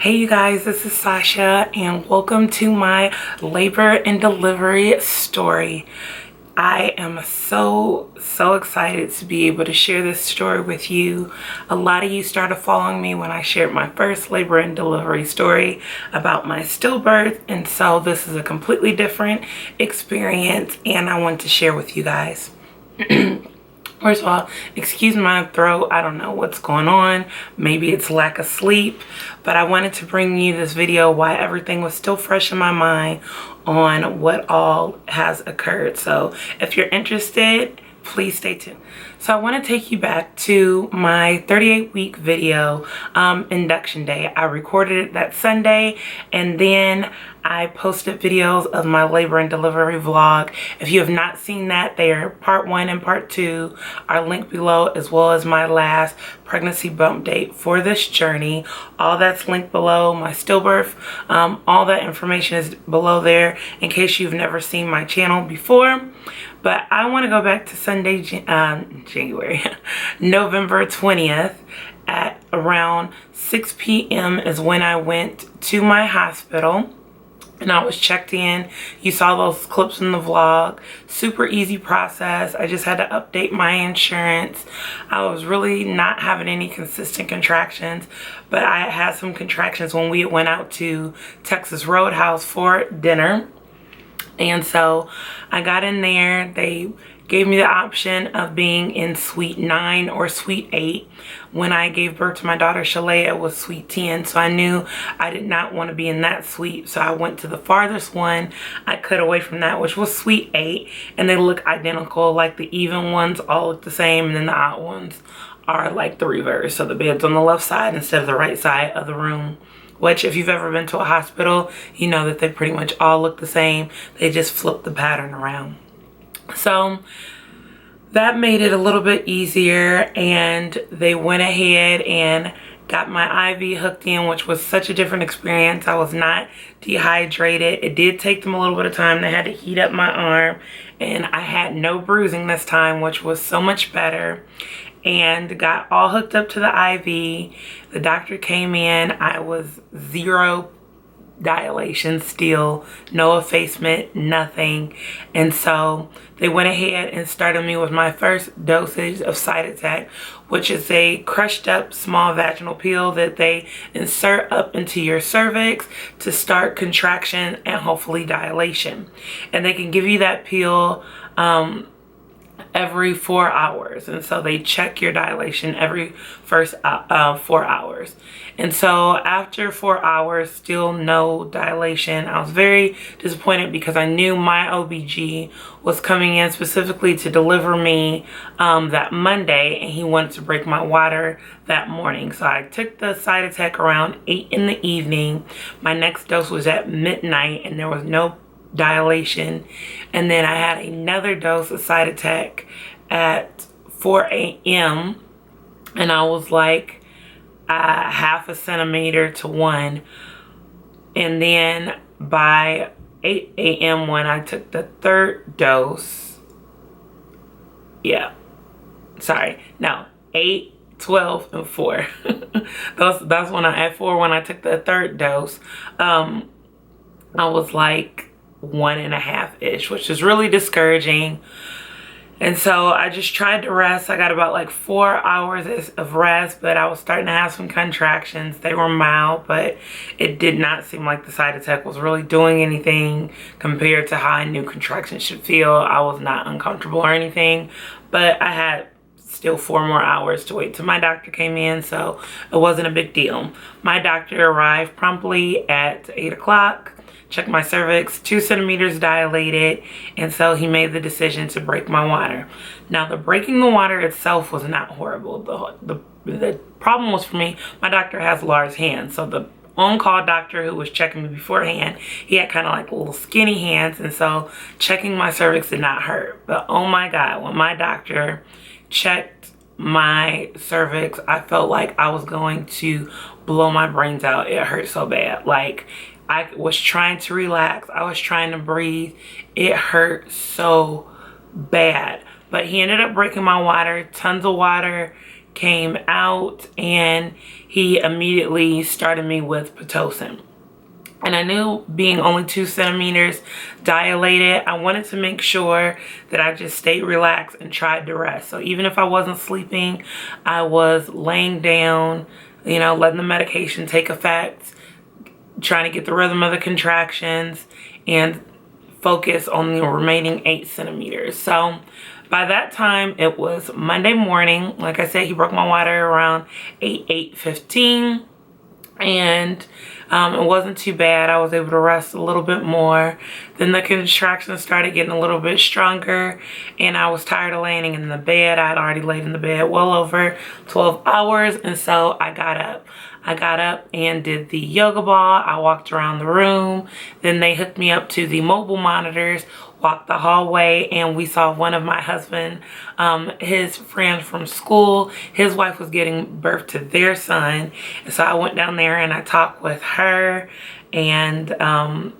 Hey you guys, this is Sasha and welcome to my labor and delivery story. I am so excited to be able to share this story with you. A lot of you started following me when I shared my first labor and delivery story about my stillbirth, and so this is a completely different experience and I want to share with you guys. First of all, excuse my throat. I don't know what's going on. Maybe it's lack of sleep, but I wanted to bring you this video while everything was still fresh in my mind on what all has occurred. So if you're interested, please stay tuned. So I want to take you back to my 38-week video induction day. I recorded it that Sunday, and then I posted videos of my labor and delivery vlog. If you have not seen that, they are part 1 and part 2 are linked below, as well as my last pregnancy bump date for this journey. All that's linked below. My stillbirth, all that information is below there in case you've never seen my channel before. But I want to go back to Sunday, January, November 20th at around 6 p.m. is when I went to my hospital. And I was checked in. You saw those clips in the vlog. Super easy process. I just had to update my insurance. I was really not having any consistent contractions, but I had some contractions when we went out to Texas Roadhouse for dinner. And so I got in there. They gave me the option of being in suite 9 or suite 8. When I gave birth to my daughter Shalea, it was suite 10. So I knew I did not want to be in that suite. So I went to the farthest one I could away from that, which was suite 8. And they look identical. Like the even ones all look the same, and then the odd ones are like the reverse. So the bed's on the left side instead of the right side of the room. Which, if you've ever been to a hospital, you know that they pretty much all look the same. They just flip the pattern around. So that made it a little bit easier, and they went ahead and got my IV hooked in, which was such a different experience. I was not dehydrated. It did take them a little bit of time. They had to heat up my arm, and I had no bruising this time, which was so much better. And got all hooked up to the IV. The doctor came in. I was 0 dilation still, no effacement, nothing. And so they went ahead and started me with my first dosage of Cytotec, which is a crushed up small vaginal pill that they insert up into your cervix to start contraction and hopefully dilation. And they can give you that pill every 4 hours, and so they check your dilation every first 4 hours. And so after 4 hours, still no dilation. I was very disappointed because I knew my OBG was coming in specifically to deliver me that Monday, and he wanted to break my water that morning. So I took the Cytotec around 8 in the evening. My next dose was at midnight, and there was no dilation. And then I had another dose of Cytotec at 4 a.m. and I was like half a centimeter to 1. And then by 8 a.m. when I took the third dose, 8, 12, and 4. that's when at 4 when I took the third dose. I was like 1.5-ish, which is really discouraging. And so I just tried to rest. I got about like 4 hours of rest, but I was starting to have some contractions. They were mild, but it did not seem like the Cytotec was really doing anything compared to how I knew contractions should feel. I was not uncomfortable or anything, but I had still 4 more hours to wait till my doctor came in, so it wasn't a big deal. My doctor arrived promptly at 8 o'clock. Checked my cervix, 2 centimeters dilated, and so he made the decision to break my water. Now, the breaking the water itself was not horrible. The problem was for me, my doctor has large hands, so the on-call doctor who was checking me beforehand, he had kind of like little skinny hands, and so checking my cervix did not hurt. But oh my God, when my doctor checked my cervix, I felt like I was going to blow my brains out. It hurt so bad. Like, I was trying to relax. I was trying to breathe. It hurt so bad. But he ended up breaking my water, tons of water came out, and he immediately started me with Pitocin. And I knew being only 2 centimeters dilated, I wanted to make sure that I just stayed relaxed and tried to rest. So even if I wasn't sleeping, I was laying down, you know, letting the medication take effect, trying to get the rhythm of the contractions and focus on the remaining 8 centimeters. So by that time, it was Monday morning. Like I said, he broke my water around 8:15. And it wasn't too bad. I was able to rest a little bit more. Then the contractions started getting a little bit stronger, and I was tired of laying in the bed. I had already laid in the bed well over 12 hours, and so I got up. I got up and did the yoga ball. I walked around the room. Then they hooked me up to the mobile monitors, walked the hallway, and we saw one of my husband, his friends from school. His wife was getting birth to their son. And so I went down there and I talked with her, and I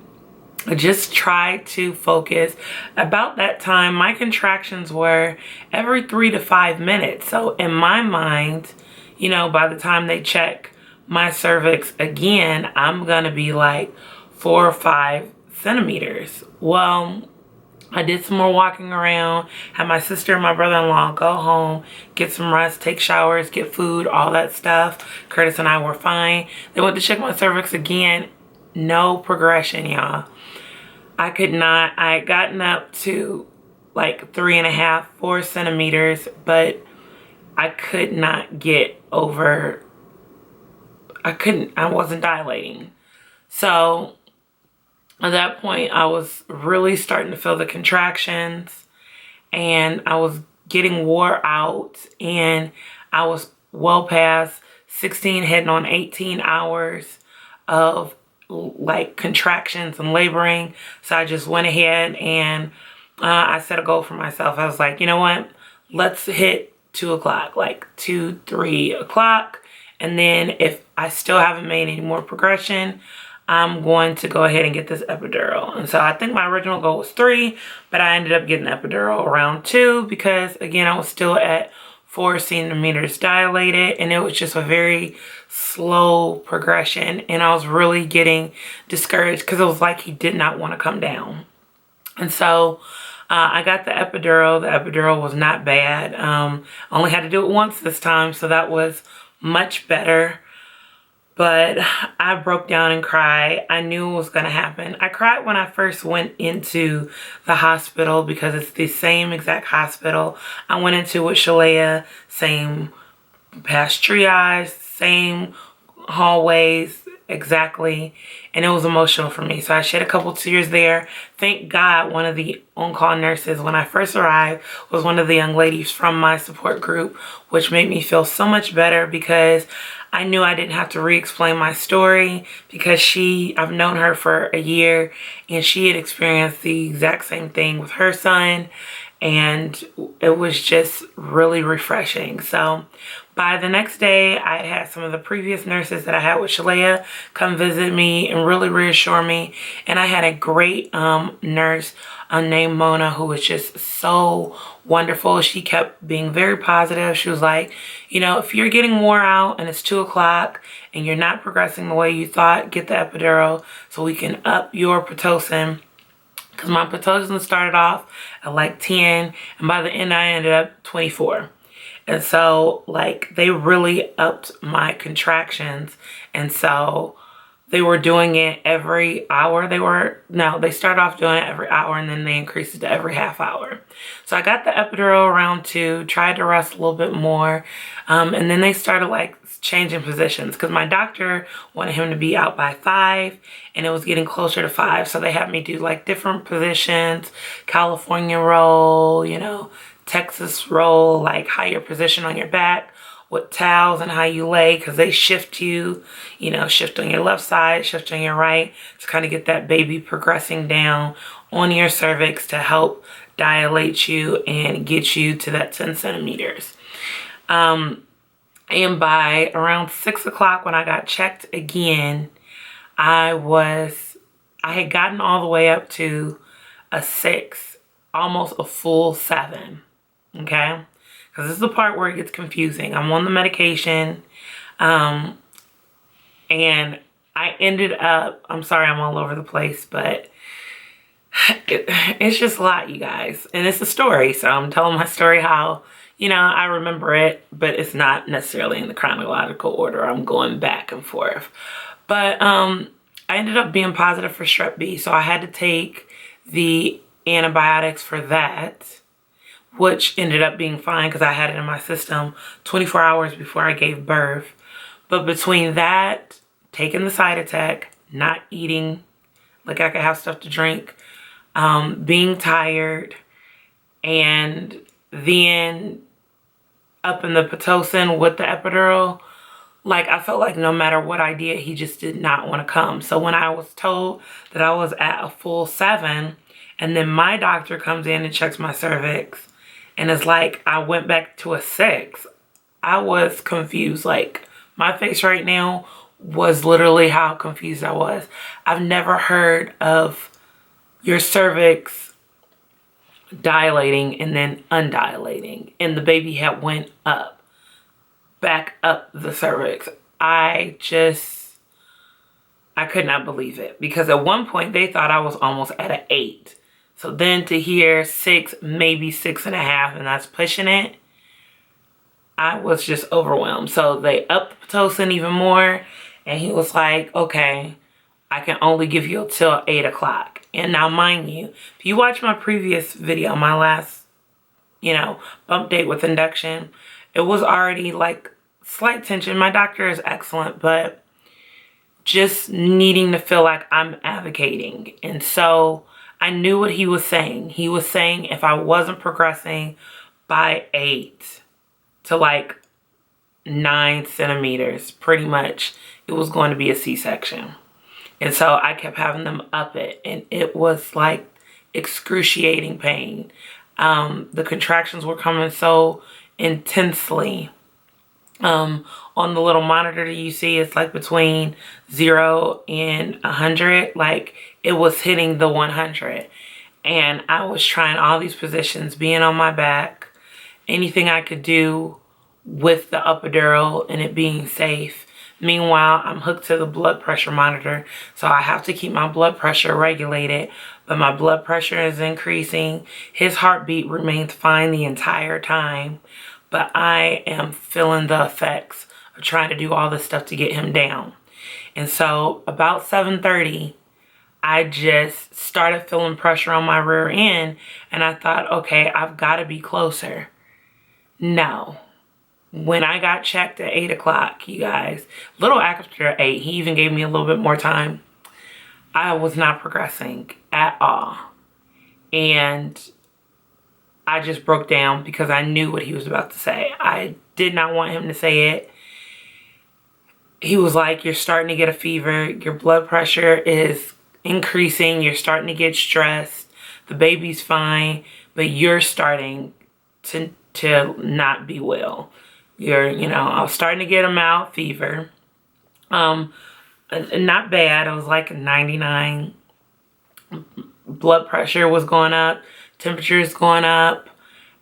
just tried to focus. About that time, my contractions were every 3 to 5 minutes. So in my mind, you know, by the time they check my cervix again, I'm gonna be like 4 or 5 centimeters. Well, I did some more walking around, had my sister and my brother-in-law go home, get some rest, take showers, get food, all that stuff. Curtis and I were fine. They went to check my cervix again. No progression, y'all. I had gotten up to like 3.5, 4 centimeters, but I could not get over, I wasn't dilating. So at that point, I was really starting to feel the contractions, and I was getting wore out, and I was well past 16, heading on 18 hours of like contractions and laboring. So I just went ahead and I set a goal for myself. I was like, you know what? Let's hit 2 o'clock, like 2, 3 o'clock. And then if I still haven't made any more progression, I'm going to go ahead and get this epidural. And so I think my original goal was 3, but I ended up getting epidural around 2 because, again, I was still at 4 centimeters dilated, and it was just a very slow progression. And I was really getting discouraged because it was like he did not want to come down. And so I got the epidural. The epidural was not bad. Only had to do it once this time, so that was much better. But I broke down and cried. I knew it was going to happen. I cried when I first went into the hospital because it's the same exact hospital I went into with Shalea. Same past triage, same hallways, exactly. And it was emotional for me. So I shed a couple tears there. Thank God one of the on-call nurses when I first arrived was one of the young ladies from my support group, which made me feel so much better because I knew I didn't have to re-explain my story because I've known her for a year, and she had experienced the exact same thing with her son, and it was just really refreshing. So by the next day, I had some of the previous nurses that I had with Shalea come visit me and really reassure me. And I had a great nurse named Mona who was just so wonderful. She kept being very positive. She was like, you know, if you're getting wore out and it's 2 o'clock and you're not progressing the way you thought, get the epidural so we can up your Pitocin. Because my Pitocin started off at like 10, and by the end I ended up 24. And so like they really upped my contractions. And so they were doing it every hour. They started off doing it every hour, and then they increased it to every half hour. So I got the epidural around 2, tried to rest a little bit more. And then they started like changing positions because my doctor wanted him to be out by 5, and it was getting closer to 5. So they had me do like different positions, California roll, you know, Texas roll, like higher position on your back with towels and how you lay, because they shift you, you know, shift on your left side, shift on your right to kind of get that baby progressing down on your cervix to help dilate you and get you to that 10 centimeters. And by around 6 o'clock when I got checked again, I had gotten all the way up to a 6, almost a full 7. Okay. because this is the part where it gets confusing. I'm on the medication, and I ended up, I'm sorry I'm all over the place, but it's just a lot, you guys. And it's a story, so I'm telling my story how, you know, I remember it, but it's not necessarily in the chronological order. I'm going back and forth. But I ended up being positive for strep B, so I had to take the antibiotics for that, which ended up being fine because I had it in my system 24 hours before I gave birth. But between that, taking the side attack, not eating like I could have stuff to drink, being tired, and then up in the Pitocin with the epidural, like I felt like no matter what I did, he just did not want to come. So when I was told that I was at a full 7, and then my doctor comes in and checks my cervix, and it's like I went back to a 6, I was confused. Like, my face right now was literally how confused I was. I've never heard of your cervix dilating and then undilating, and the baby had went up, back up the cervix. I could not believe it, because at one point they thought I was almost at an 8. So then to hear 6, maybe 6.5, and that's pushing it, I was just overwhelmed. So they upped the Pitocin even more, and he was like, okay, I can only give you till 8 o'clock. And now, mind you, if you watch my previous video, my last, you know, bump date with induction, it was already like slight tension. My doctor is excellent, but just needing to feel like I'm advocating. And so I knew what he was saying. He was saying if I wasn't progressing by 8 to like 9 centimeters, pretty much, it was going to be a C-section. And so I kept having them up it, and it was like excruciating pain. The contractions were coming so intensely. On the little monitor that you see, it's like between 0 and 100. Like, it was hitting the 100. And I was trying all these positions, being on my back, anything I could do with the epidural and it being safe. Meanwhile, I'm hooked to the blood pressure monitor, so I have to keep my blood pressure regulated, but my blood pressure is increasing. His heartbeat remains fine the entire time, but I am feeling the effects of trying to do all this stuff to get him down. And so about 7:30, I just started feeling pressure on my rear end, and I thought, okay, I've got to be closer. No. When I got checked at 8 o'clock, you guys, little after 8, he even gave me a little bit more time, I was not progressing at all. And I just broke down because I knew what he was about to say. I did not want him to say it. He was like, you're starting to get a fever. Your blood pressure is increasing. You're starting to get stressed. The baby's fine, but you're starting to not be well. I was starting to get a mild fever. Not bad. It was like 99. Blood pressure was going up. Temperature is going up.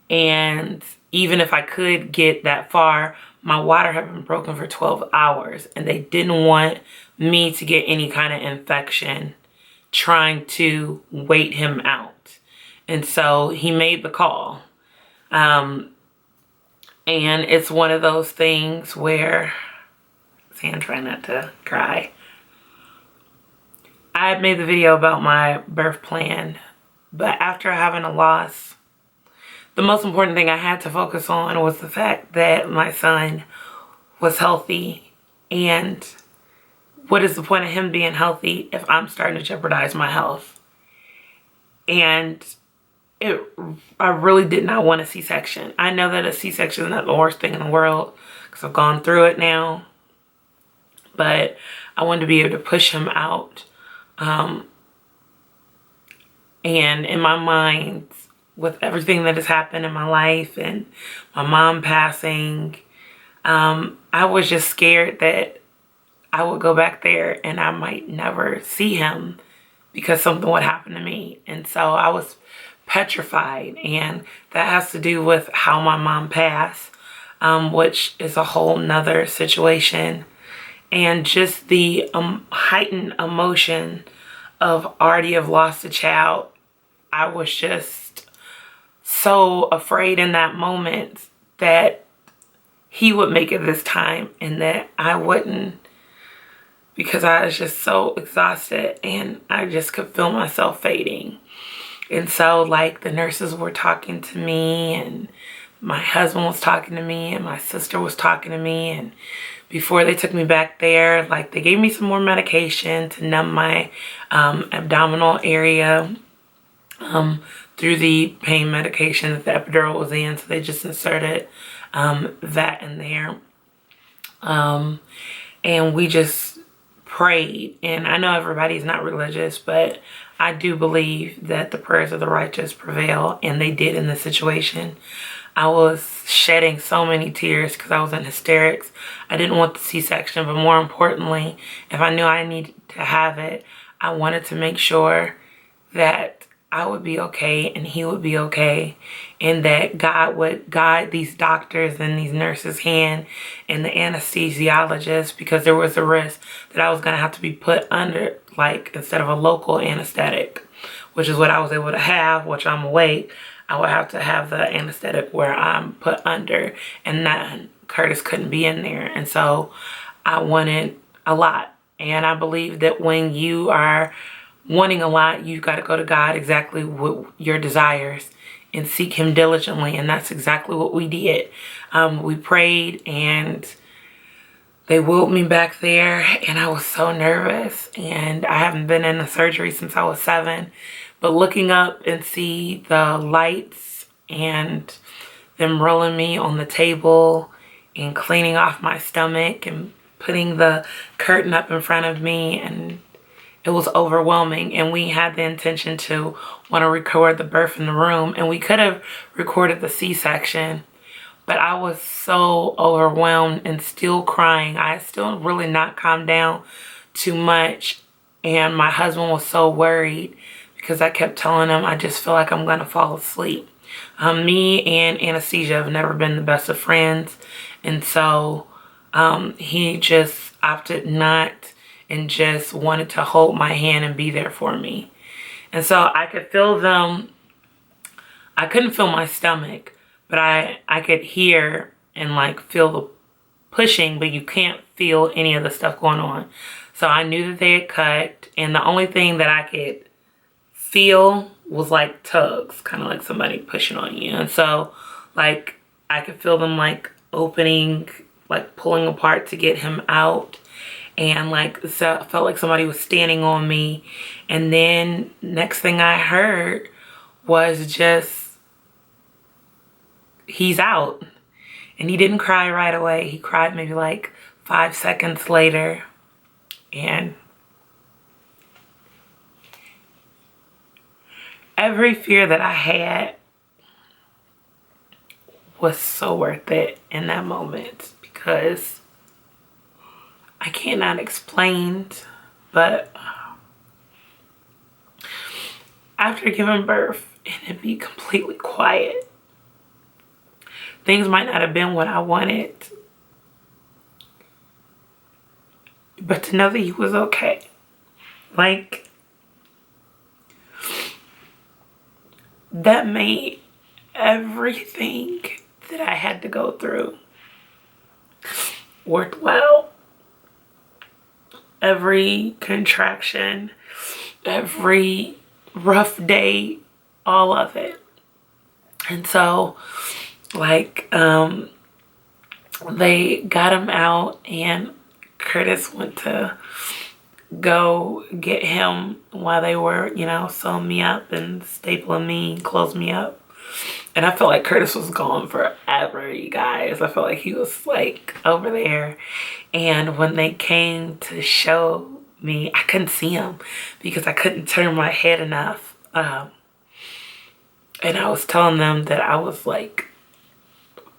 And even if I could get that far, my water had been broken for 12 hours. And they didn't want me to get any kind of infection trying to wait him out. And so he made the call. And it's one of those things where, see, I'm trying not to cry. I had made the video about my birth plan, but after having a loss, the most important thing I had to focus on was the fact that my son was healthy. And what is the point of him being healthy if I'm starting to jeopardize my health? And I really did not want a C-section. I know that a C-section is not the worst thing in the world because I've gone through it now. But I wanted to be able to push him out. And in my mind, with everything that has happened in my life and my mom passing, I was just scared that I would go back there and I might never see him because something would happen to me. And so I was petrified, and that has to do with how my mom passed, which is a whole nother situation. And just the heightened emotion of already have lost a child. I was just so afraid in that moment that he would make it this time and that I wouldn't, because I was just so exhausted and I just could feel myself fading. And so like the nurses were talking to me, and my husband was talking to me, and my sister was talking to me, and before they took me back there, like they gave me some more medication to numb my abdominal area through the pain medication that the epidural was in. So they just inserted that in there. And we just prayed. And I know everybody's not religious, but I do believe that the prayers of the righteous prevail, and they did in this situation. I was shedding so many tears because I was in hysterics. I didn't want the C-section, but more importantly, if I knew I needed to have it, I wanted to make sure that I would be okay and he would be okay, and that God would guide these doctors and these nurses' hand and the anesthesiologist, because there was a risk that I was going to have to be put under, like, instead of a local anesthetic, which is what I was able to have, which I'm awake. I would have to have the anesthetic where I'm put under, and that Curtis couldn't be in there. And so I wanted a lot. And I believe that when you are wanting a lot, you've got to go to God exactly with your desires and seek him diligently. And that's exactly what we did. We prayed, and they wheeled me back there, and I was so nervous. And I haven't been in a surgery since I was 7. But looking up and see the lights and them rolling me on the table and cleaning off my stomach and putting the curtain up in front of me, and it was overwhelming. And we had the intention to want to record the birth in the room, and we could have recorded the C-section, but I was so overwhelmed and still crying. I had still really not calmed down too much, and my husband was so worried because I kept telling him I just feel like I'm going to fall asleep. Me and anesthesia have never been the best of friends, and so he just opted not and just wanted to hold my hand and be there for me. And so I could feel them. I couldn't feel my stomach, but I could hear and like feel the pushing, but you can't feel any of the stuff going on. So I knew that they had cut, and the only thing that I could feel was like tugs, kind of like somebody pushing on you. And so like I could feel them like opening, like pulling apart to get him out, and like so I felt like somebody was standing on me. And then next thing I heard was just, he's out. And he didn't cry right away. He cried maybe like 5 seconds later. And every fear that I had was so worth it in that moment, because I cannot explain, but after giving birth and it be completely quiet, things might not have been what I wanted, but to know that he was okay, like, that made everything that I had to go through worthwhile. Every contraction, every rough day, all of it. And so, like, they got him out, and Curtis went to go get him while they were, you know, sewing me up and stapling me, closing me up. And I felt like Curtis was gone forever, you guys. I felt like he was like over there. And when they came to show me, I couldn't see him because I couldn't turn my head enough. And I was telling them that I was like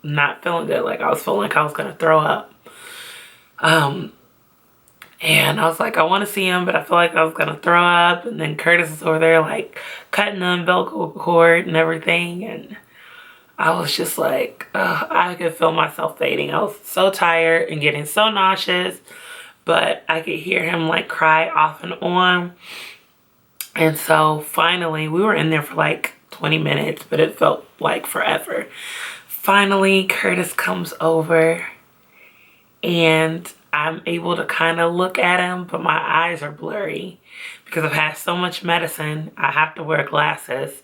not feeling good. Like I was feeling like I was going to throw up. And I was like, I want to see him, but I feel like I was going to throw up. And then Curtis is over there like cutting the umbilical cord and everything. And I was just like, I could feel myself fading. I was so tired and getting so nauseous, but I could hear him like cry off and on. And so finally, we were in there for like 20 minutes, but it felt like forever. Finally, Curtis comes over and I'm able to kind of look at him, but my eyes are blurry because I've had so much medicine. I have to wear glasses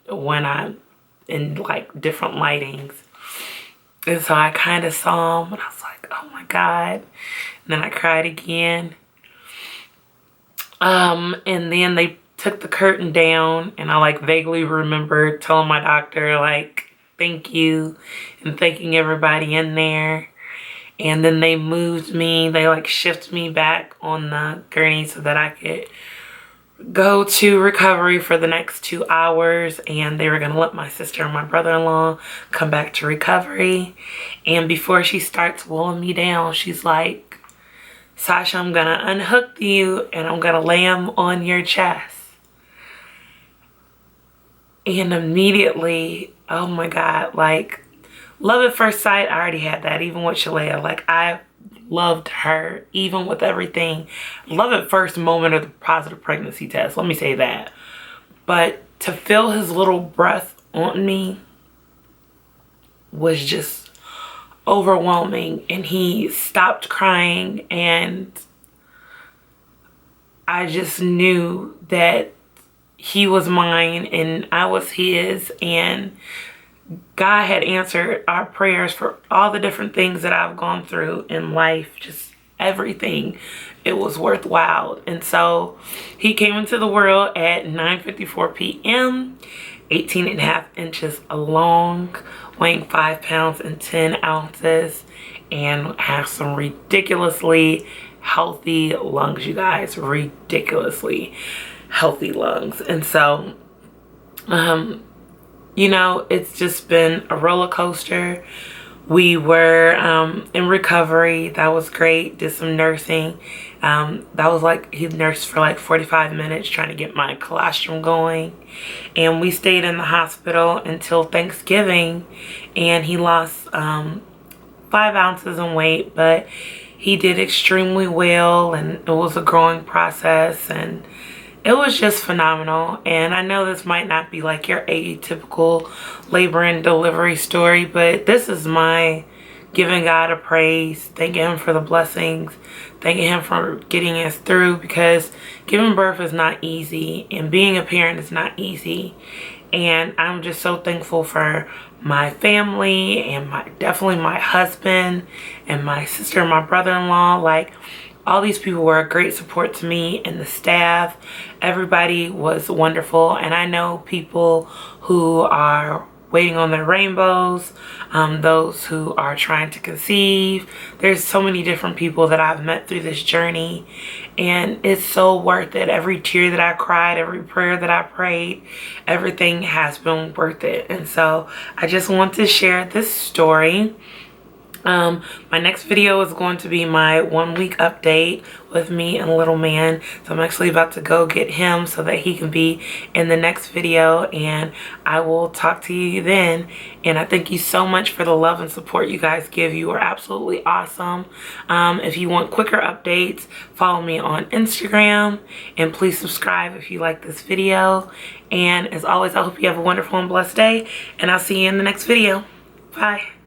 when I'm in like different lightings. And so I kind of saw him and I was like, oh my God. And then I cried again. And then they took the curtain down and I like vaguely remember telling my doctor like, thank you, and thanking everybody in there. And then they moved me, they like shifted me back on the gurney so that I could go to recovery for the next 2 hours, and they were gonna let my sister and my brother-in-law come back to recovery. And before she starts wheeling me down, she's like, Sasha, I'm gonna unhook you and I'm gonna lay him on your chest. And immediately, oh my God, like love at first sight, I already had that, even with Shalea. Like I loved her, even with everything. Love at first moment of the positive pregnancy test, let me say that. But to feel his little breath on me was just overwhelming. And he stopped crying and I just knew that he was mine and I was his, and God had answered our prayers for all the different things that I've gone through in life, just everything. It was worthwhile. And so he came into the world at 9:54 p.m., 18.5 inches long, weighing 5 pounds and 10 ounces, and has some ridiculously healthy lungs, you guys. Ridiculously healthy lungs. And so, you know, it's just been a roller coaster. We were in recovery. That was great. Did some nursing. That was like, he nursed for like 45 minutes trying to get my colostrum going. And we stayed in the hospital until Thanksgiving. And he lost 5 ounces in weight, but he did extremely well. And it was a growing process. And it was just phenomenal. And I know this might not be like your atypical labor and delivery story, but this is my giving God a praise, thanking him for the blessings, thanking him for getting us through, because giving birth is not easy and being a parent is not easy. And I'm just so thankful for my family and definitely my husband and my sister and my brother-in-law. Like, all these people were a great support to me, and the staff, everybody was wonderful. And I know people who are waiting on their rainbows, those who are trying to conceive. There's so many different people that I've met through this journey, and it's so worth it. Every tear that I cried, every prayer that I prayed, everything has been worth it. And so I just want to share this story. My next video is going to be my 1 week update with me and little man. So I'm actually about to go get him so that he can be in the next video, and I will talk to you then. And I thank you so much for the love and support you guys give. You are absolutely awesome. If you want quicker updates, follow me on Instagram, and please subscribe if you like this video. And as always, I hope you have a wonderful and blessed day, and I'll see you in the next video. Bye.